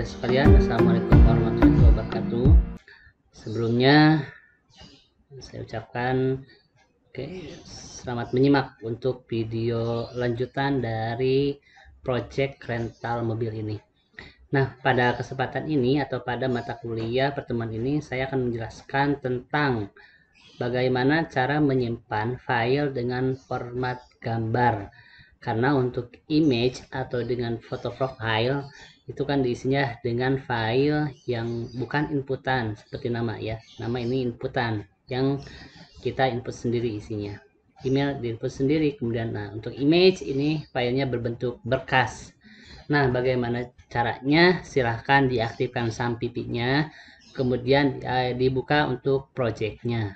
kita sekalian, Assalamualaikum warahmatullahi wabarakatuh. Sebelumnya saya ucapkan selamat menyimak untuk video lanjutan dari project rental mobil ini. Nah, pada kesempatan ini atau pada mata kuliah pertemuan ini saya akan menjelaskan tentang bagaimana cara menyimpan file dengan format gambar. Karena untuk image atau dengan foto profile itu kan diisinya dengan file yang bukan inputan seperti nama ya. Nama ini inputan yang kita input sendiri isinya. Email diinput sendiri, kemudian untuk image ini filenya berbentuk berkas. Nah, bagaimana caranya? Silahkan diaktifkan sampipinya, kemudian dibuka untuk projectnya.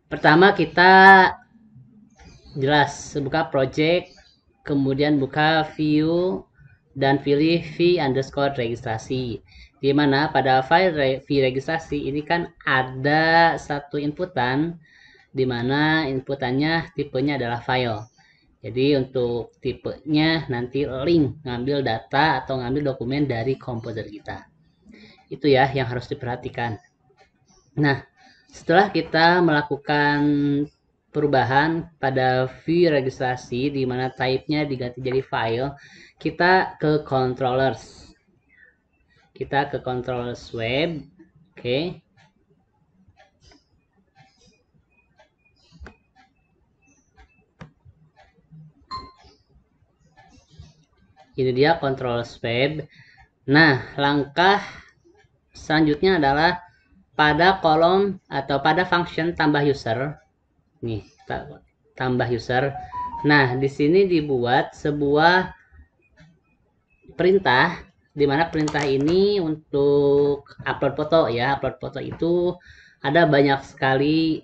Pertama kita jelas buka project, kemudian buka view dan pilih v_registrasi, dimana pada file v_registrasi ini kan ada satu inputan, dimana inputannya tipenya adalah file. Jadi untuk tipenya nanti link ngambil data atau ngambil dokumen dari komputer kita. Itu ya yang harus diperhatikan. Nah, setelah kita melakukan perubahan pada view registrasi di mana type-nya diganti jadi file, kita ke controllers. Kita ke controllers web. Oke. Ini dia controllers web. Nah, langkah selanjutnya adalah pada kolom atau pada function tambah user. Nih, tambah user. Nah, di sini dibuat sebuah perintah, di mana perintah ini untuk upload foto ya. Upload foto itu ada banyak sekali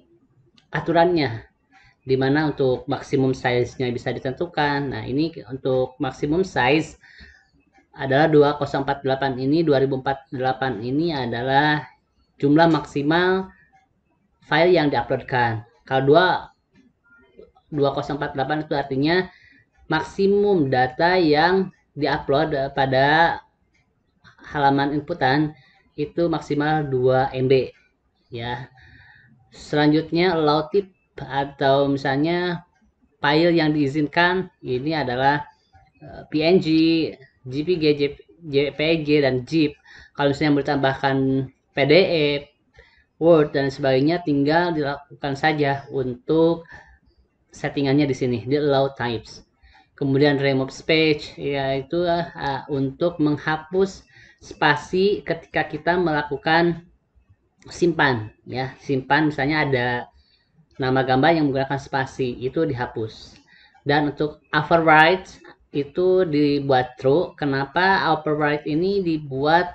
aturannya, di mana untuk maksimum size-nya bisa ditentukan. Nah, ini untuk maksimum size adalah 2048 ini, 2048 ini adalah jumlah maksimal file yang diuploadkan. Kalau 2048 itu artinya maksimum data yang diupload pada halaman inputan itu maksimal 2 MB ya. Selanjutnya allow type atau misalnya file yang diizinkan ini adalah PNG, JPG, JPG dan ZIP. Kalau misalnya mau ditambahkan PDF, Word dan sebagainya tinggal dilakukan saja untuk settingannya di sini di allow types. Kemudian remove space yaitu untuk menghapus spasi ketika kita melakukan simpan ya. Simpan misalnya ada nama gambar yang menggunakan spasi itu dihapus. Dan untuk override itu dibuat true. Kenapa override ini dibuat?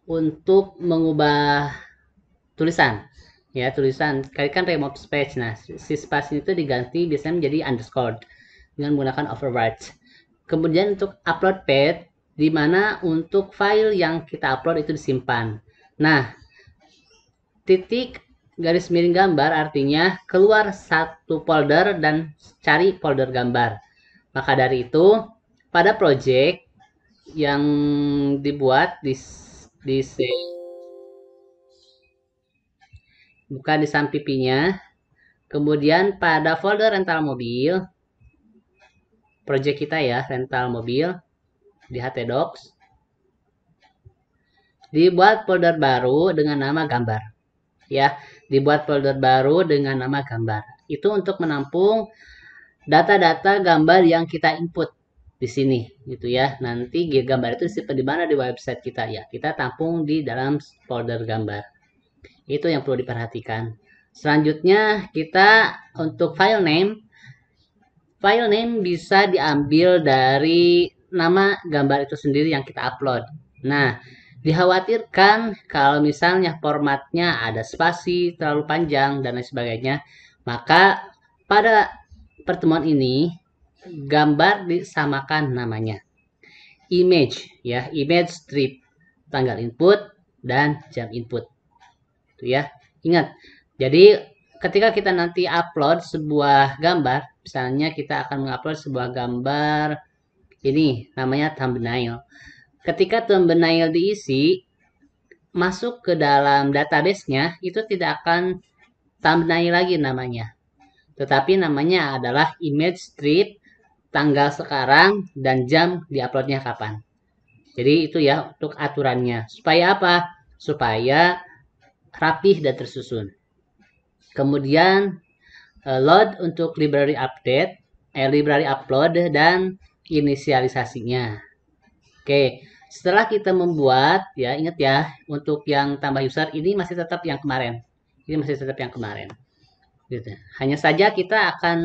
Untuk mengubah tulisan ya, tulisan kali kan remove space. Nah, si spasi itu diganti biasanya menjadi underscore dengan menggunakan override. Kemudian untuk upload path, di mana untuk file yang kita upload itu disimpan. Nah, titik garis miring gambar artinya keluar satu folder dan cari folder gambar. Maka dari itu pada project yang dibuat buka di sampipinya, kemudian pada folder rental mobil, project kita ya, rental mobil di htdocs, dibuat folder baru dengan nama gambar ya, dibuat folder baru dengan nama gambar. Itu untuk menampung data-data gambar yang kita input di sini gitu ya. Nanti gambar itu disimpan di mana di website kita ya, kita tampung di dalam folder gambar. Itu yang perlu diperhatikan. Selanjutnya kita untuk file name bisa diambil dari nama gambar itu sendiri yang kita upload. Nah, dikhawatirkan kalau misalnya formatnya ada spasi terlalu panjang dan lain sebagainya, maka pada pertemuan ini gambar disamakan namanya image ya, image strip, tanggal input dan jam input itu ya. Ingat, jadi ketika kita nanti upload sebuah gambar, misalnya kita akan mengupload sebuah gambar ini namanya thumbnail. ketika thumbnail diisi masuk ke dalam database-nya, itu tidak akan thumbnail lagi namanya, tetapi namanya adalah image strip, tanggal sekarang dan jam diuploadnya kapan. Jadi itu ya untuk aturannya. Supaya apa? Supaya rapih dan tersusun. Kemudian load untuk library update, library upload dan inisialisasinya. Oke, setelah kita membuat, ya ingat ya, untuk yang tambah user ini masih tetap yang kemarin. Ini masih tetap yang kemarin. Gitu. Hanya saja kita akan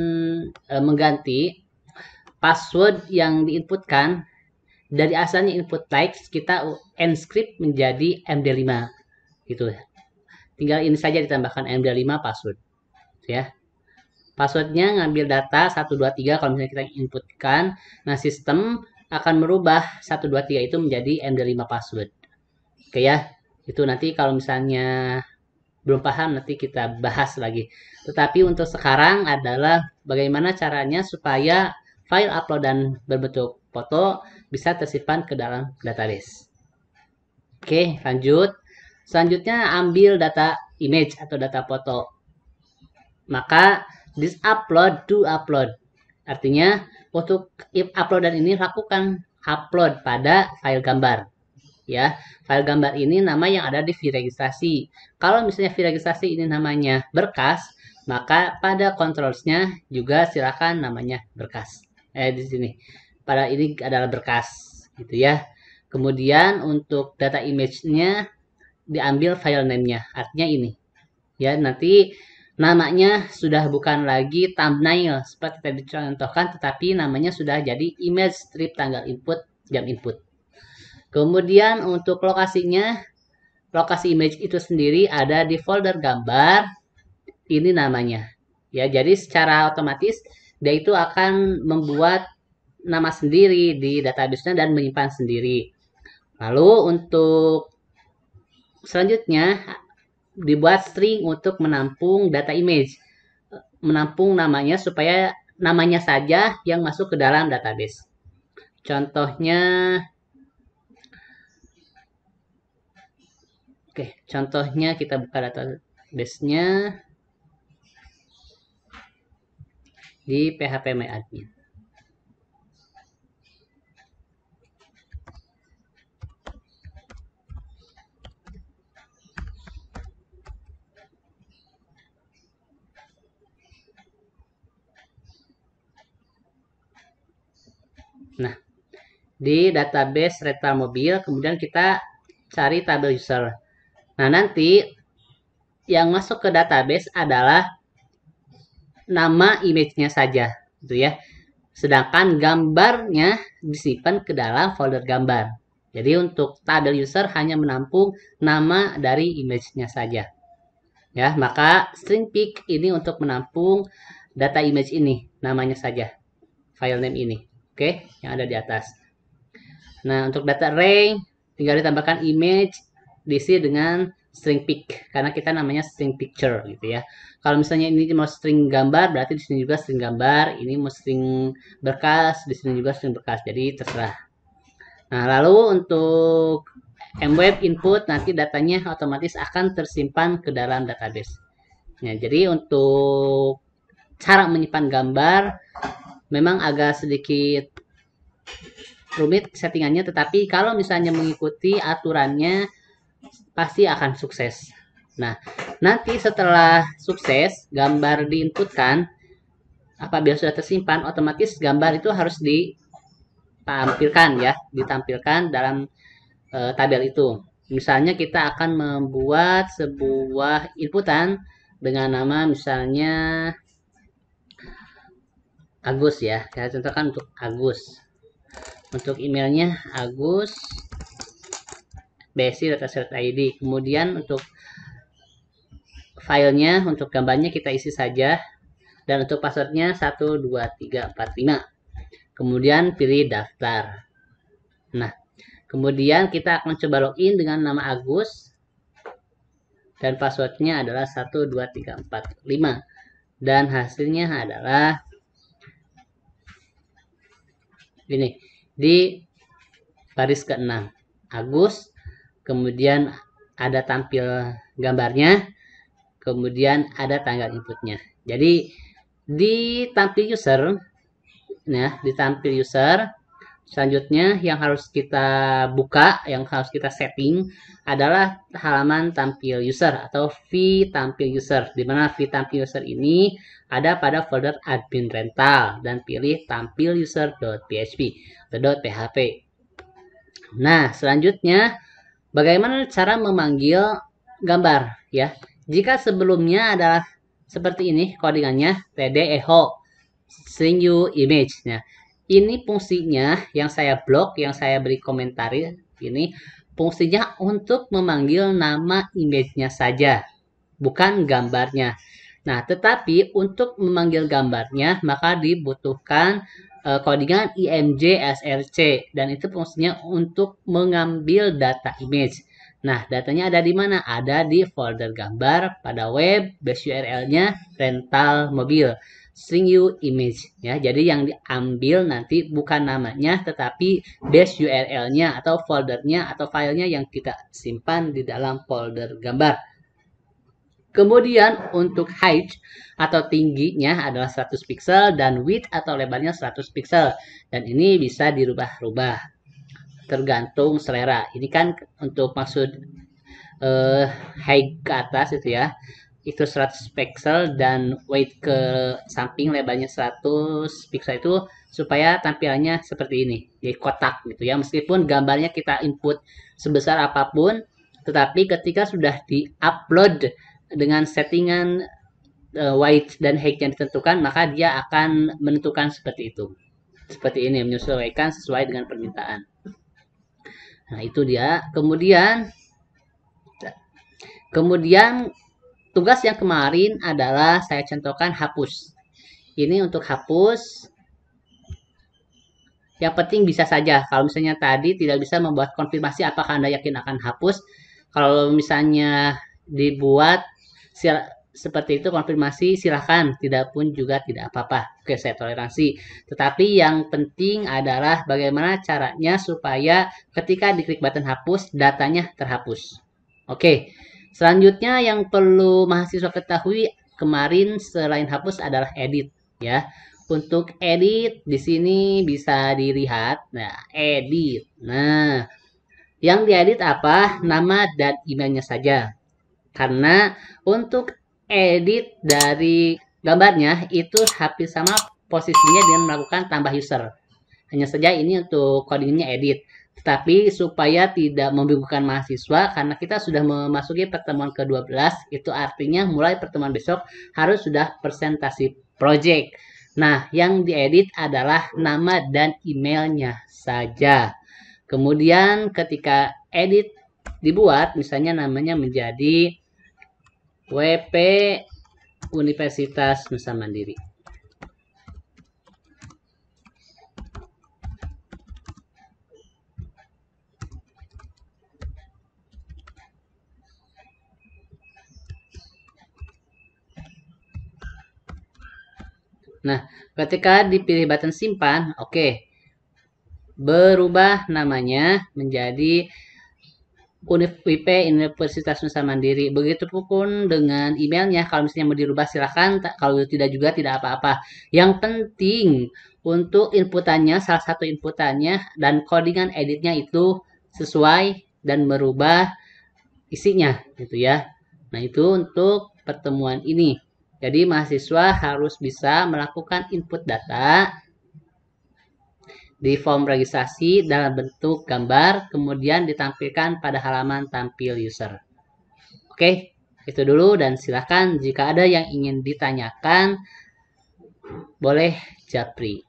mengganti password yang diinputkan dari asalnya input text kita encrypt menjadi MD5 gitu. Tinggal ini saja ditambahkan MD5 password ya. Passwordnya ngambil data 123 kalau misalnya kita inputkan. Nah, sistem akan merubah 123 itu menjadi MD5 password. Oke ya. Itu nanti kalau misalnya belum paham nanti kita bahas lagi. Tetapi untuk sekarang adalah bagaimana caranya supaya file upload dan berbentuk foto bisa tersimpan ke dalam database. Oke, lanjut. Selanjutnya ambil data image atau data foto. Maka this upload to upload. Artinya untuk uploadan ini lakukan upload pada file gambar. Ya, file gambar ini nama yang ada di file registrasi. Kalau misalnya file registrasi ini namanya berkas, maka pada controls-nya juga silakan namanya berkas. Di sini. Pada ini adalah berkas, gitu ya. Kemudian untuk data image-nya diambil file name-nya. Artinya ini. Ya, nanti namanya sudah bukan lagi thumbnail seperti tadi dicontohkan, tetapi namanya sudah jadi image strip tanggal input, jam input. Kemudian untuk lokasinya, lokasi image itu sendiri ada di folder gambar, ini namanya. Ya, jadi secara otomatis dia itu akan membuat nama sendiri di database-nya dan menyimpan sendiri. Lalu untuk selanjutnya dibuat string untuk menampung data image. Menampung namanya supaya namanya saja yang masuk ke dalam database. Contohnya contohnya kita buka database-nya di phpMyAdmin. Nah, di database rental mobil, kemudian kita cari tabel user. Nah, nanti yang masuk ke database adalah nama image-nya saja, gitu ya. Sedangkan gambarnya disimpan ke dalam folder gambar. Jadi untuk tabel user hanya menampung nama dari image-nya saja. Ya, maka string pic ini untuk menampung data image ini, namanya saja. File name ini. Oke, yang ada di atas. Nah, untuk data array tinggal ditambahkan image diisi dengan string pic karena kita namanya string picture gitu ya. Kalau misalnya ini mau string gambar berarti di sini juga string gambar, ini mau string berkas, di sini juga string berkas. Jadi terserah. Nah, lalu untuk mweb input nanti datanya otomatis akan tersimpan ke dalam database. Nah, jadi untuk cara menyimpan gambar memang agak sedikit rumit settingannya, tetapi kalau misalnya mengikuti aturannya pasti akan sukses. Nah, nanti setelah sukses gambar diinputkan, apabila sudah tersimpan, otomatis gambar itu harus ditampilkan ya, ditampilkan dalam tabel itu. Misalnya kita akan membuat sebuah inputan dengan nama misalnya Agus ya. Saya contohkan untuk Agus. Untuk emailnya Agus besi.id. Kemudian untuk filenya, untuk gambarnya kita isi saja. Dan untuk passwordnya 12345. Kemudian pilih daftar. Nah, kemudian kita akan coba login dengan nama Agus. Dan passwordnya adalah 12345. Dan hasilnya adalah ini. Di baris ke-6 Agus, kemudian ada tampil gambarnya, kemudian ada tanggal inputnya. Jadi di tampil user, nah di tampil user selanjutnya yang harus kita buka, yang harus kita setting adalah halaman tampil user atau v tampil user, di mana v tampil user ini ada pada folder admin rental dan pilih tampil user.php atau .php. Nah, selanjutnya bagaimana cara memanggil gambar ya? Jika sebelumnya adalah seperti ini codingannya td echo string new image. Nah, ini fungsinya yang saya blok, yang saya beri komentar ini fungsinya untuk memanggil nama image-nya saja, bukan gambarnya. Nah, tetapi untuk memanggil gambarnya maka dibutuhkan codingan img src dan itu fungsinya untuk mengambil data image. Nah, datanya ada di mana? Ada di folder gambar pada web, base URL-nya rental mobil string new image ya. Jadi yang diambil nanti bukan namanya tetapi base URL-nya atau foldernya atau filenya yang kita simpan di dalam folder gambar. Kemudian untuk height atau tingginya adalah 100 pixel dan width atau lebarnya 100 pixel dan ini bisa dirubah-rubah tergantung selera. Ini kan untuk maksud height ke atas itu ya, itu 100 pixel dan weight ke samping lebarnya 100 pixel itu supaya tampilannya seperti ini, jadi kotak gitu ya. Meskipun gambarnya kita input sebesar apapun, tetapi ketika sudah di-upload dengan settingan weight dan height yang ditentukan, maka dia akan menentukan seperti itu. Seperti ini, menyesuaikan sesuai dengan permintaan. Nah, itu dia. Kemudian tugas yang kemarin adalah saya contohkan hapus. Ini untuk hapus. Yang penting bisa saja. Kalau misalnya tadi tidak bisa membuat konfirmasi apakah Anda yakin akan hapus. Kalau misalnya dibuat seperti itu konfirmasi silahkan. Tidak pun juga tidak apa-apa. Oke, saya toleransi. Tetapi yang penting adalah bagaimana caranya supaya ketika diklik button hapus, datanya terhapus. Oke. Selanjutnya yang perlu mahasiswa ketahui kemarin selain hapus adalah edit ya. Untuk edit di sini bisa dilihat. Nah, edit. Nah, yang diedit apa? Nama dan emailnya saja. Karena untuk edit dari gambarnya itu hampir sama posisinya dengan melakukan tambah user. Hanya saja ini untuk codingnya edit. Tetapi supaya tidak membingungkan mahasiswa, karena kita sudah memasuki pertemuan ke-12, itu artinya mulai pertemuan besok harus sudah presentasi project. Nah, yang diedit adalah nama dan emailnya saja. Kemudian ketika edit dibuat, misalnya namanya menjadi WP Universitas Nusa Mandiri. Nah, ketika dipilih button simpan, oke. Berubah namanya menjadi WP Universitas Nusa Mandiri. Begitupun dengan emailnya. Kalau misalnya mau dirubah silahkan. Kalau tidak juga tidak apa-apa. Yang penting untuk inputannya, salah satu inputannya dan codingan editnya itu sesuai dan merubah isinya gitu ya. Nah, itu untuk pertemuan ini. Jadi mahasiswa harus bisa melakukan input data di form registrasi dalam bentuk gambar, kemudian ditampilkan pada halaman tampil user. Oke, itu dulu dan silakan jika ada yang ingin ditanyakan, boleh japri.